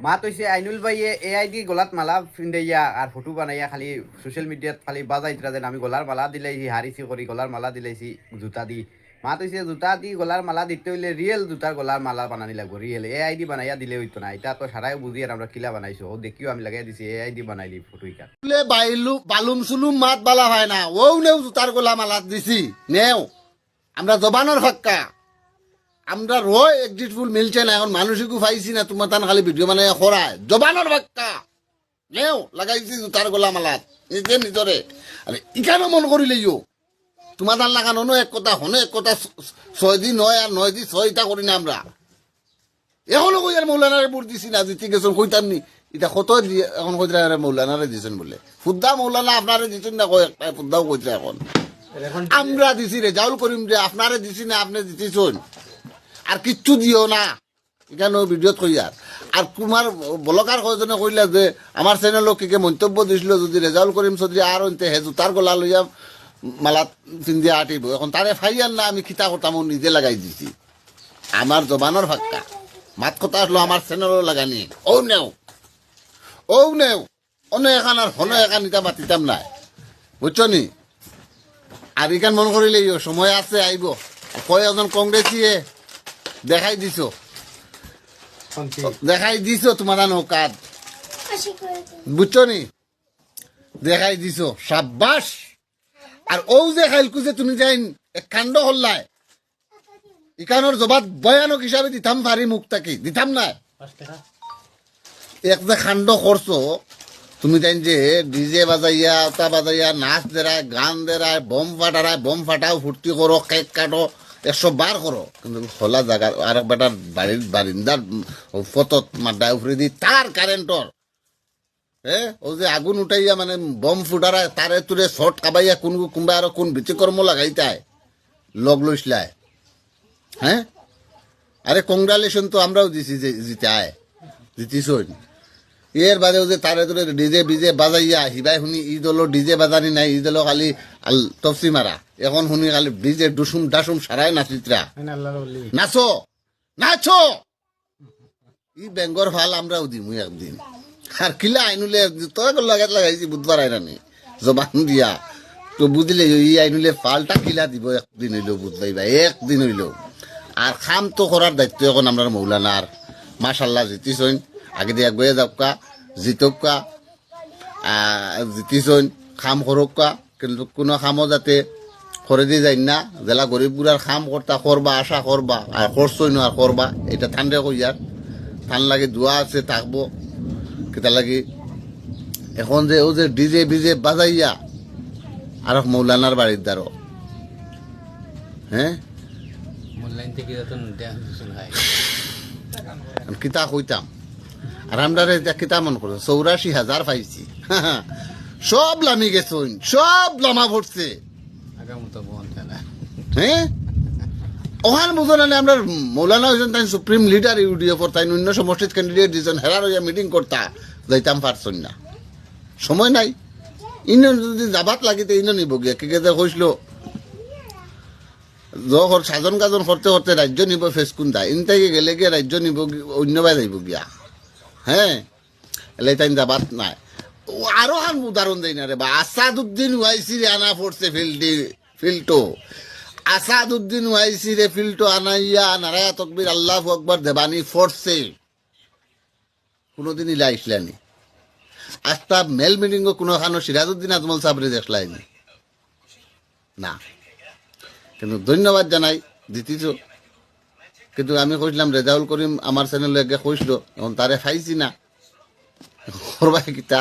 মাত হইছে আইনুল ভাইয়ে এআইডি গলাত মালা ফিন্দাইয়া আর ফটো বানাইয়া খালি সোশ্যাল মিডিয়াত খালি বাজাইতরা যেন আমি গলার মালা দিলাইছি হারিছি করি গলার মালা দিলাইছি জুতা দি মাত হইছে জুতা দি গলার মালা দিতে হইলে রিয়েল জুতার গলার মালা বানানি লাগবো রিয়েল এআইডি বানাইয়া দিলে হইতো না এটা তো সারাই বুঝি আর আমরা কিলা বানাইছো ও দেখিও আমি লাগাই দিছি এআইডি বানাই দি ফটো ইকার বালুম সুলুম মাত বালা হয় না ও নেও জুতার গলা মালা দিছি নেও আমরা জবানোর ফাক্কা আমরা রয় এক্সিট ফুল মিলছে না এখন মানুষকে পাইছি না তোমার তান খালি ভিডিও মানে খরায় জবানোর ফাক্কা নেও লাগাইছি জুতার গলা মালাত নিজে নিজরে আরে ইখানো মন করিলেইও তোমার তান লাগানো এক কথা হনে এক কথা 6 দিন 9 আর 9 দিন 6টা করি না আমরা এখনো কই আর মৌলানারে বুট দিছি না জিতে গেছেন কইতাম নি এটা কত এখন কইরা আর মৌলানারে দিছেন বলে ফুদ্দা মৌলানা আপনারে দিছেন না কই একটা ফুদ্দাও কইরা এখন আমরা দিছি রে জাউল করিম যে আপনারে দিছি না আপনি দিতেছেন আর কিচ্ছু দিও না এখানে ভিডিওত কই আর তোমার ব্লগার কয়জনে কইলা যে আমার চ্যানেল কে মন্তব্য দিছিল যদি রেজাউল করিম চৌধুরী আর অন্তে হে জুতার গলা লইয়া মালা পিন্ধি আটিব এখন তারে ফাইয়াল না আমি খিতা করতাম নিজে লাগাই দিছি আমার জবানোর ফাক্কা মাত কথা আসলো আমার চ্যানেলও লাগানি ও নেও অন্য এখান আর হন এখান নিতা মাতিতাম না বুঝছো নি আর এখান মন করিলে সময় আছে আইব কয়জন কংগ্রেসিয়ে দেখাই দিছো তোমার নৌকাত বুঝছো নি দেখাই দিছো সাব্বাস আর ও যে খাইলকু যে তুমি যাই এক কাণ্ড হল্লায় ইকানোর জবাব ভয়ানক হিসাবে দিতাম পারি মুখটাকে দিতাম না এক যে কাণ্ড করছো তুমি জান যে ডিজে বাজাইয়া ওটা বাজাইয়া নাচ দেরায় গান দেরায় বম ফাটাও ফুর্তি করো কেক কাটো 100 বার করো কিন্তু খোলা জায়গা আর বেটার বারিন্দার ফতত মাড্ডা উফরে দি তার কারেন্টর ও যে আগুন উঠাইয়া মানে বম ফুটারা তারে তুলে শর্ট কাবাইয়া কোনবা আর কোন বিচিকর্ম লাগাইতায় লগ লইসলায় আরে কংগ্রাচুলেশন তো আমরাও দিছি যে জিতায় জিতিস এর বাদেও যে তারে তুলে ডিজে বিজে বাজাইয়া হিবাই শুনি ঈদ হলো ডিজে বাজানি নাই ঈদ হলো খালি তফসি মারা এখন শুনি খালি ডিজে ডুসুম ডাসুম সারাই নাচিত্রা নাচো ই বেঙ্গর ভাল আমরাও দিমু একদিন আর কিলা আইনুলে তোর লাগাত লাগাইছি বুধবার আইনানি জবান দিয়া তো বুঝলে ই আইনুলে ফালটা কিলা দিব একদিন হইল বুঝবাইবা একদিন হইল আর খাম তো করার দায়িত্ব এখন আমরা মৌলানার মাশাল্লাহ জিতিছইন আগে দিয়ে গয়ে যাবকা জিতকা জিতিছইন খাম করকা কিন্তু কোনো খামও যাতে করে দিয়ে যাই না জেলা গরিব গুড়ার খাম করবা আশা করবা আর করছইন আর করবা এটা ঠান্ডা কইয়ার ঠান লাগে দোয়া আছে থাকবো কেটা লাগে এখন যে ও যে ডিজে বিজে বাজাইয়া আর মৌলানার বাড়ির দ্বারো কিতা কইতাম আর আমরা কিতা মন করছো 84,000 পাইছি সব লামি গেছইন সব লামা ভরছে ওখান বুঝো না আমরা মৌলানা হয়েছেন তাই সুপ্রিম লিডার ইউডিএফ তাই অন্য সমষ্টিত ক্যান্ডিডেট দিয়েছেন হেরার হইয়া মিটিং করতা যাইতাম পারছন না সময় নাই ইন যদি যাবাত লাগিতে ইন নিব গিয়া কে যে কইছিল যখন সাজন গাজন করতে করতে রাজ্য নিব ফেসকুন দা ইন থেকে গেলে গিয়ে রাজ্য নিব অন্যবাই যাইব গিয়া এলাই তাই যাবাত নাই আরো হান উদাহরণ দেই না রে বা আসাদুদ্দিন ওয়াইসি আনা পড়ছে ফিল্টো আসাদুদ্দিন ওয়াইসি রে ফিল্টো আনাইয়া নারায়া তকবির আল্লাহু আকবার দেবানি ফোর্সে কোনোদিনই লাইসলানি আস্তা মেল মিটিং কোনো খানো সিরাজউদ্দিন আজমল সাহেবরে দেখলাইনি না কিন্তু ধন্যবাদ জানাই দিতিছ কিন্তু আমি কইলাম রেজাউল করিম আমার চ্যানেলে কইছিল এখন তারে খাইছি না করবাই কিতা